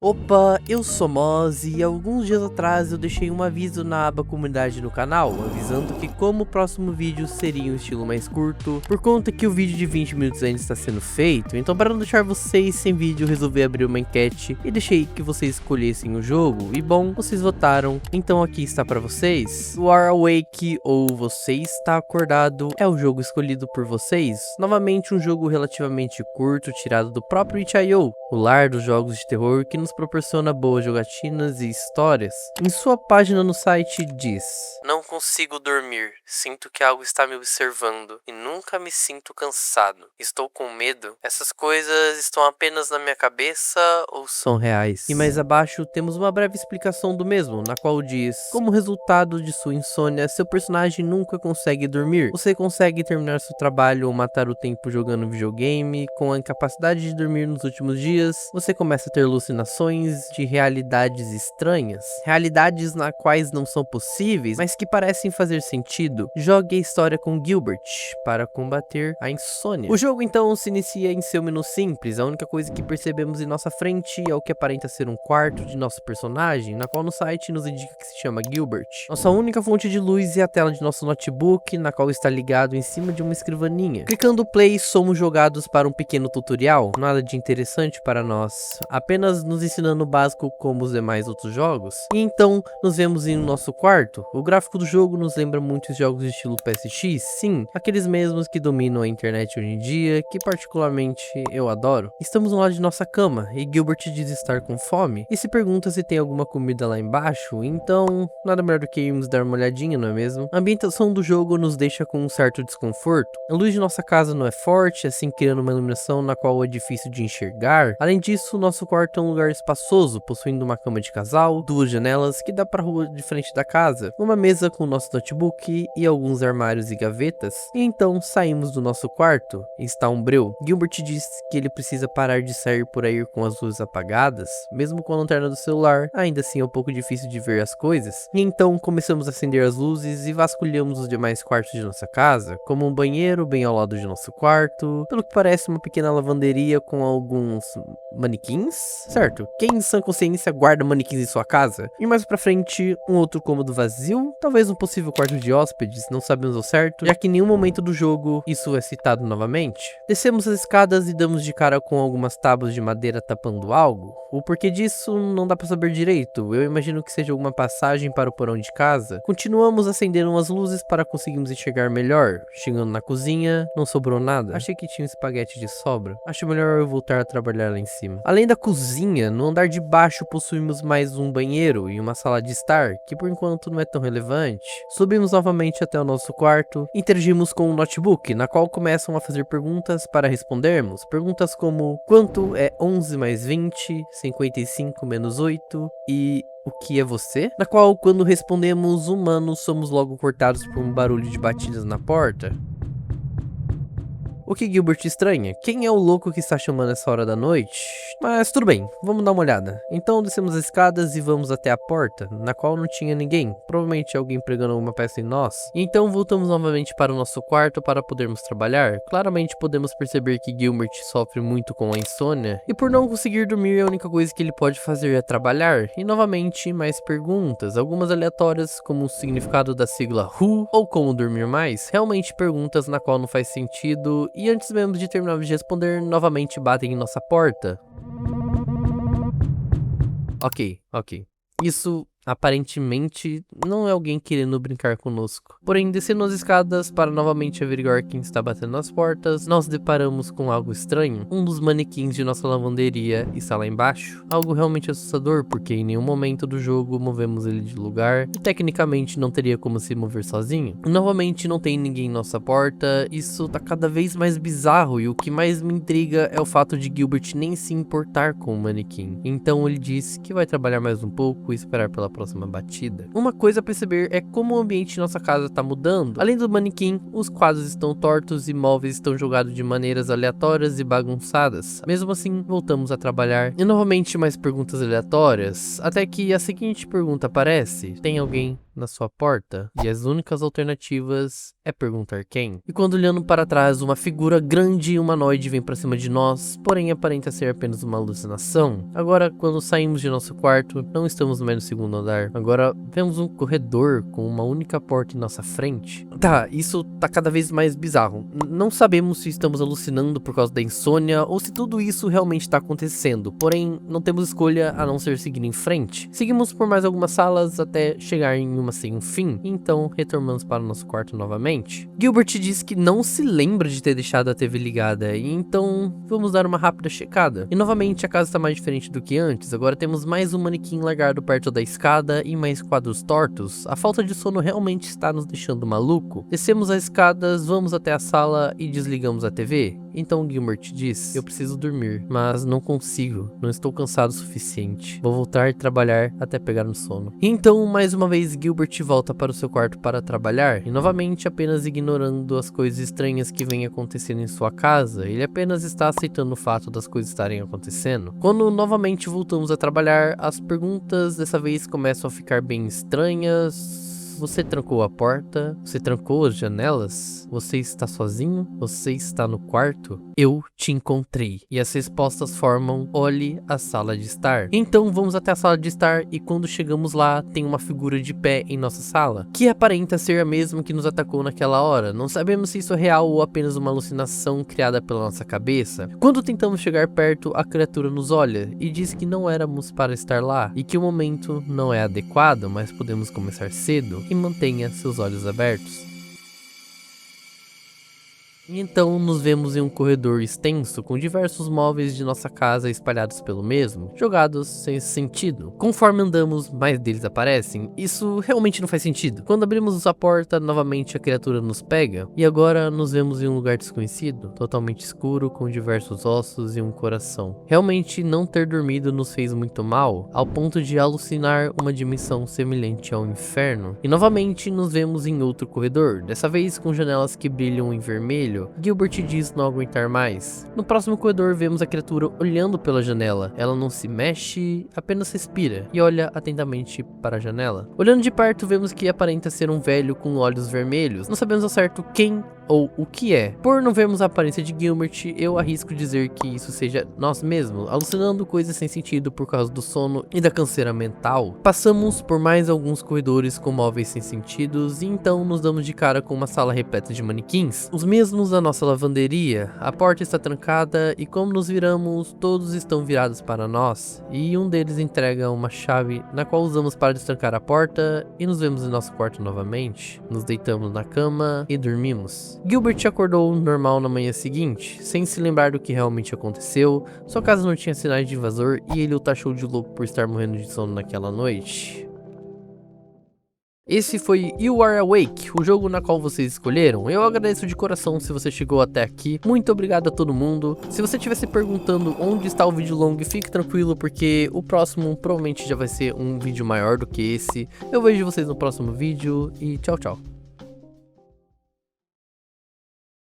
Opa, eu sou Moz e alguns dias atrás eu deixei um aviso na aba comunidade no canal, avisando que como o próximo vídeo seria um estilo mais curto, por conta que o vídeo de 20 minutos ainda está sendo feito. Então, para não deixar vocês sem vídeo, eu resolvi abrir uma enquete e deixei que vocês escolhessem o jogo, e bom, vocês votaram, então aqui está para vocês. War Awake, ou Você Está Acordado, é o jogo escolhido por vocês. Novamente um jogo relativamente curto, tirado do próprio itch.io, o lar dos jogos de terror que nos proporciona boas jogatinas e histórias. Em sua página no site diz: "Não consigo dormir, sinto que algo está me observando e nunca me sinto cansado. Estou com medo? Essas coisas estão apenas na minha cabeça ou são reais?" E mais abaixo temos uma breve explicação do mesmo, na qual diz: "Como resultado de sua insônia, seu personagem nunca consegue dormir. Você consegue terminar seu trabalho ou matar o tempo jogando videogame. Com a incapacidade de dormir nos últimos dias, você começa a ter alucinações de realidades estranhas, realidades na quais não são possíveis, mas que parecem fazer sentido. Jogue a história com Gilbert para combater a insônia." O jogo então se inicia em seu menu simples. A única coisa que percebemos em nossa frente é o que aparenta ser um quarto de nosso personagem, na qual no site nos indica que se chama Gilbert. Nossa única fonte de luz é a tela de nosso notebook, na qual está ligado em cima de uma escrivaninha. Clicando play, somos jogados para um pequeno tutorial, nada de interessante para nós, apenas nos ensinando o básico como os demais outros jogos. E então nos vemos em nosso quarto. O gráfico do jogo nos lembra muitos jogos de estilo PSX, sim, aqueles mesmos que dominam a internet hoje em dia, que particularmente eu adoro. Estamos no lado de nossa cama e Gilbert diz estar com fome e se pergunta se tem alguma comida lá embaixo, então nada melhor do que irmos dar uma olhadinha, não é mesmo? A ambientação do jogo nos deixa com um certo desconforto. A luz de nossa casa não é forte, assim criando uma iluminação na qual é difícil de enxergar. Além disso, nosso quarto é um lugar espaçoso, possuindo uma cama de casal, duas janelas que dá para a rua de frente da casa, uma mesa com nosso notebook e alguns armários e gavetas. E então saímos do nosso quarto. Está um breu. Gilbert diz que ele precisa parar de sair por aí com as luzes apagadas, mesmo com a lanterna do celular, ainda assim é um pouco difícil de ver as coisas. E então começamos a acender as luzes e vasculhamos os demais quartos de nossa casa, como um banheiro bem ao lado de nosso quarto, pelo que parece uma pequena lavanderia com alguns manequins, certo? Quem em sã consciência guarda manequins em sua casa? E mais pra frente, um outro cômodo vazio, talvez um possível quarto de hóspedes, não sabemos ao certo, já que em nenhum momento do jogo isso é citado novamente. Descemos as escadas e damos de cara com algumas tábuas de madeira tapando algo. O porquê disso não dá pra saber direito, eu imagino que seja alguma passagem para o porão de casa. Continuamos acendendo as luzes para conseguirmos enxergar melhor. Chegando na cozinha, não sobrou nada. Achei que tinha um espaguete de sobra. Acho melhor eu voltar a trabalhar lá em cima. Além da cozinha, no andar de baixo possuímos mais um banheiro e uma sala de estar, que por enquanto não é tão relevante. Subimos novamente até o nosso quarto, interagimos com o notebook, na qual começam a fazer perguntas para respondermos. Perguntas como: quanto é 11 mais 20, 55 menos 8 e o que é você? Na qual, quando respondemos humanos, somos logo cortados por um barulho de batidas na porta. O que Gilbert estranha? Quem é o louco que está chamando essa hora da noite? Mas tudo bem, vamos dar uma olhada. Então descemos as escadas e vamos até a porta, na qual não tinha ninguém, provavelmente alguém pregando alguma peça em nós. E então voltamos novamente para o nosso quarto para podermos trabalhar. Claramente podemos perceber que Gilbert sofre muito com a insônia, e por não conseguir dormir a única coisa que ele pode fazer é trabalhar. E novamente mais perguntas, algumas aleatórias como o significado da sigla WHO ou como dormir mais, realmente perguntas na qual não faz sentido. E antes mesmo de terminarmos de responder, novamente batem em nossa porta. Ok. Isso aparentemente não é alguém querendo brincar conosco. Porém, descendo as escadas para novamente averiguar quem está batendo nas portas, nós deparamos com algo estranho. Um dos manequins de nossa lavanderia está lá embaixo. Algo realmente assustador, porque em nenhum momento do jogo movemos ele de lugar e tecnicamente não teria como se mover sozinho. Novamente não tem ninguém em nossa porta. Isso tá cada vez mais bizarro, e o que mais me intriga é o fato de Gilbert nem se importar com o manequim. Então ele diz que vai trabalhar mais um pouco e esperar pela próxima batida. Uma coisa a perceber é como o ambiente de nossa casa está mudando. Além do manequim, os quadros estão tortos e móveis estão jogados de maneiras aleatórias e bagunçadas. Mesmo assim, voltamos a trabalhar e novamente mais perguntas aleatórias, até que a seguinte pergunta aparece: tem alguém na sua porta, e as únicas alternativas é perguntar quem. E quando olhando para trás, uma figura grande e humanoide vem para cima de nós, porém aparenta ser apenas uma alucinação. Agora, quando saímos de nosso quarto, não estamos mais no segundo andar. Agora, vemos um corredor com uma única porta em nossa frente. Tá, isso tá cada vez mais bizarro. Não sabemos se estamos alucinando por causa da insônia ou se tudo isso realmente está acontecendo, porém, não temos escolha a não ser seguir em frente. Seguimos por mais algumas salas até chegar em uma sem um fim, então retornamos para o nosso quarto novamente. Gilbert diz que não se lembra de ter deixado a TV ligada, e então vamos dar uma rápida checada. E novamente a casa está mais diferente do que antes, agora temos mais um manequim largado perto da escada e mais quadros tortos. A falta de sono realmente está nos deixando maluco. Descemos as escadas, vamos até a sala e desligamos a TV. Então Gilbert diz: eu preciso dormir, mas não consigo, não estou cansado o suficiente. Vou voltar a trabalhar até pegar no sono. Então, mais uma vez, Gilbert volta para o seu quarto para trabalhar, e novamente apenas ignorando as coisas estranhas que vêm acontecendo em sua casa, ele apenas está aceitando o fato das coisas estarem acontecendo. Quando novamente voltamos a trabalhar, as perguntas dessa vez começam a ficar bem estranhas. Você trancou a porta? Você trancou as janelas? Você está sozinho? Você está no quarto? Eu te encontrei. E as respostas formam: olhe a sala de estar. Então vamos até a sala de estar e quando chegamos lá, tem uma figura de pé em nossa sala, que aparenta ser a mesma que nos atacou naquela hora. Não sabemos se isso é real ou apenas uma alucinação criada pela nossa cabeça. Quando tentamos chegar perto, a criatura nos olha e diz que não éramos para estar lá e que o momento não é adequado, mas podemos começar cedo. E mantenha seus olhos abertos. E então nos vemos em um corredor extenso com diversos móveis de nossa casa espalhados pelo mesmo, jogados sem sentido. Conforme andamos, mais deles aparecem. Isso realmente não faz sentido. Quando abrimos a porta, novamente a criatura nos pega, e agora nos vemos em um lugar desconhecido, totalmente escuro, com diversos ossos e um coração. Realmente não ter dormido nos fez muito mal, ao ponto de alucinar uma dimensão semelhante ao inferno. E novamente nos vemos em outro corredor, dessa vez com janelas que brilham em vermelho. Gilbert diz não aguentar mais. No próximo corredor vemos a criatura olhando pela janela. Ela não se mexe, apenas respira e olha atentamente para a janela. Olhando de perto vemos que aparenta ser um velho com olhos vermelhos. Não sabemos ao certo quem ou o que é. Por não vermos a aparência de Gilbert, eu arrisco dizer que isso seja nós mesmos, alucinando coisas sem sentido por causa do sono e da canseira mental. Passamos por mais alguns corredores com móveis sem sentidos e então nos damos de cara com uma sala repleta de manequins, os mesmos da nossa lavanderia. A porta está trancada e como nos viramos, todos estão virados para nós e um deles entrega uma chave na qual usamos para destrancar a porta e nos vemos em nosso quarto novamente. Nos deitamos na cama e dormimos. Gilbert acordou normal na manhã seguinte, sem se lembrar do que realmente aconteceu. Sua casa não tinha sinais de invasor e ele o taxou de louco por estar morrendo de sono naquela noite. Esse foi You Are Awake, o jogo na qual vocês escolheram. Eu agradeço de coração se você chegou até aqui. Muito obrigado a todo mundo. Se você estiver se perguntando onde está o vídeo longo, fique tranquilo porque o próximo provavelmente já vai ser um vídeo maior do que esse. Eu vejo vocês no próximo vídeo e tchau, tchau.